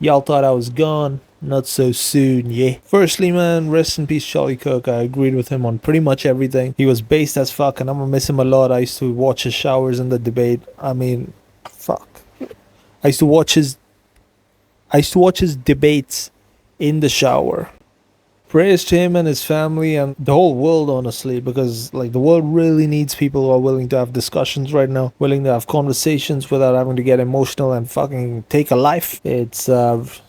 Y'all thought I was gone. Not so soon, yeah. Firstly, man, rest in peace, Charlie Kirk. I agreed with him on pretty much everything. He was based as fuck, and I'm gonna miss him a lot. I used to watch his showers in the debate. I mean, fuck. I used to watch his debates in the shower. Prayers to him and his family and the whole world, honestly, because like the world really needs people who are willing to have discussions right now, willing to have conversations without having to get emotional and fucking take a life. It's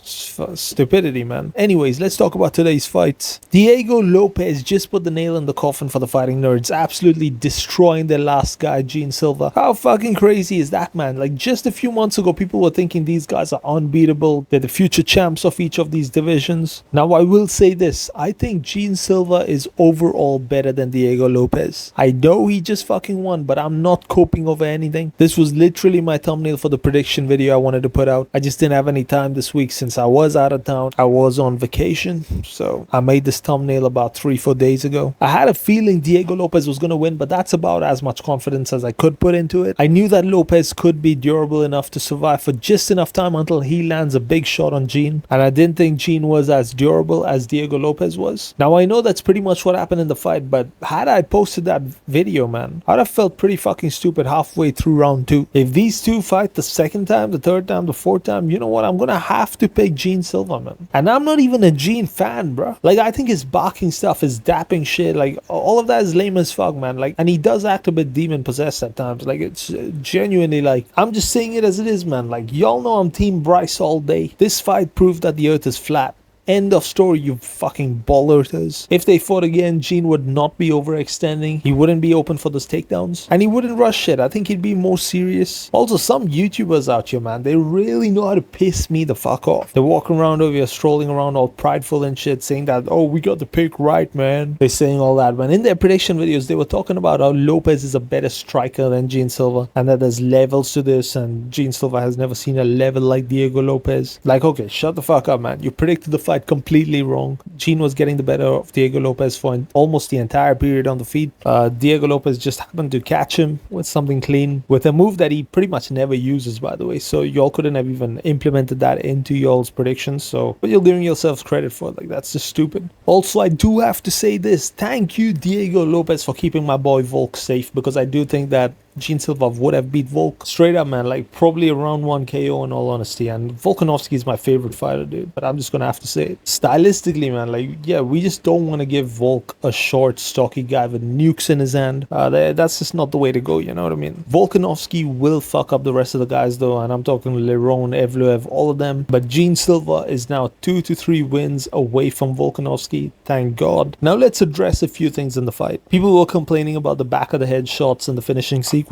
stupidity, man. Anyways, let's talk about today's fights. Diego Lopes just put the nail in the coffin for the fighting nerds, absolutely destroying their last guy, Gene Silva. How fucking crazy is that, man? Like just a few months ago, people were thinking these guys are unbeatable. They're the future champs of each of these divisions. Now, I will say this. I think Gene Silva is overall better than Diego Lopes. I know he just fucking won, but I'm not coping over anything. This was literally my thumbnail for the prediction video I wanted to put out. I just didn't have any time this week since I was out of town. I was on vacation, so I made this thumbnail about 3-4 days ago. I had a feeling Diego Lopes was going to win, but that's about as much confidence as I could put into it. I knew that Lopes could be durable enough to survive for just enough time until he lands a big shot on Gene, and I didn't think Gene was as durable as Diego Lopes was. Now I know that's pretty much what happened in the fight, but had I posted that video, man, I'd have felt pretty fucking stupid halfway through round 2. If these two fight the second time, the third time, the fourth time, you know what? I'm gonna have to pick Gene Silva, man. And I'm not even a Gene fan, bro. Like, I think his barking stuff, his dapping shit, like all of that is lame as fuck, man. Like, and he does act a bit demon possessed at times. Like, it's genuinely like, I'm just saying it as it is, man. Like, y'all know I'm team Bryce all day. This fight proved that the earth is flat. End of story, you fucking bollarters. If they fought again, Gene would not be overextending. He wouldn't be open for those takedowns. And he wouldn't rush shit. I think he'd be more serious. Also, some YouTubers out here, man, they really know how to piss me the fuck off. They're walking around over here, strolling around all prideful and shit, saying that, oh, we got the pick right, man. They're saying all that, man. In their prediction videos, they were talking about how Lopes is a better striker than Gene Silva, and that there's levels to this, and Gene Silva has never seen a level like Diego Lopes. Like, okay, shut the fuck up, man. You predicted the fight completely wrong. Gene was getting the better of Diego Lopes for almost the entire period on the feet. Diego Lopes just happened to catch him with something clean, with a move that he pretty much never uses, by the way. So y'all couldn't have even implemented that into y'all's predictions. So, but you're giving yourselves credit for it. Like, that's just stupid. Also, I do have to say this. Thank you, Diego Lopes, for keeping my boy Volk safe, because I do think that Gene Silva would have beat Volk straight up, man. Like, probably around 1 KO in all honesty. And Volkanovski is my favorite fighter, dude. But I'm just gonna have to say it. Stylistically, man, like, yeah, we just don't want to give Volk a short, stocky guy with nukes in his hand. That's just not the way to go, you know what I mean? Volkanovski will fuck up the rest of the guys, though. And I'm talking Lerone, Evloev, all of them. But Gene Silva is now 2 to 3 wins away from Volkanovski. Thank God. Now let's address a few things in the fight. People were complaining about the back of the head shots and the finishing sequence.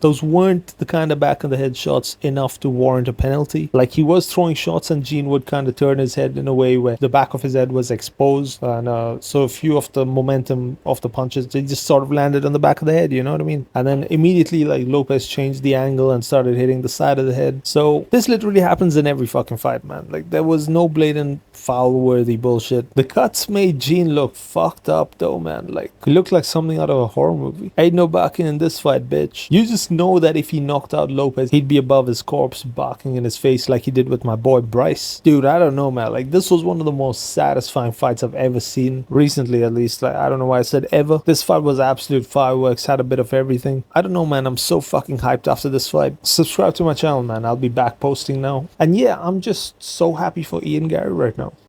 Those weren't the kind of back of the head shots enough to warrant a penalty. Like, he was throwing shots and Gene would kind of turn his head in a way where the back of his head was exposed, and so a few of the momentum of the punches, they just sort of landed on the back of the head, you know what I mean? And then immediately, like, Lopes changed the angle and started hitting the side of the head. So this literally happens in every fucking fight, man. Like, there was no blatant foul-worthy bullshit. The cuts made Gene look fucked up, though, man. Like, he looked like something out of a horror movie. Ain't no backing in this fight, bitch. You just know that if he knocked out Lopes, he'd be above his corpse, barking in his face like he did with my boy Bryce. Dude, I don't know, man. Like, this was one of the most satisfying fights I've ever seen. Recently, at least. Like, I don't know why I said ever. This fight was absolute fireworks, had a bit of everything. I don't know, man. I'm so fucking hyped after this fight. Subscribe to my channel, man. I'll be back posting now. And yeah, I'm just so happy for Ian Gary right now.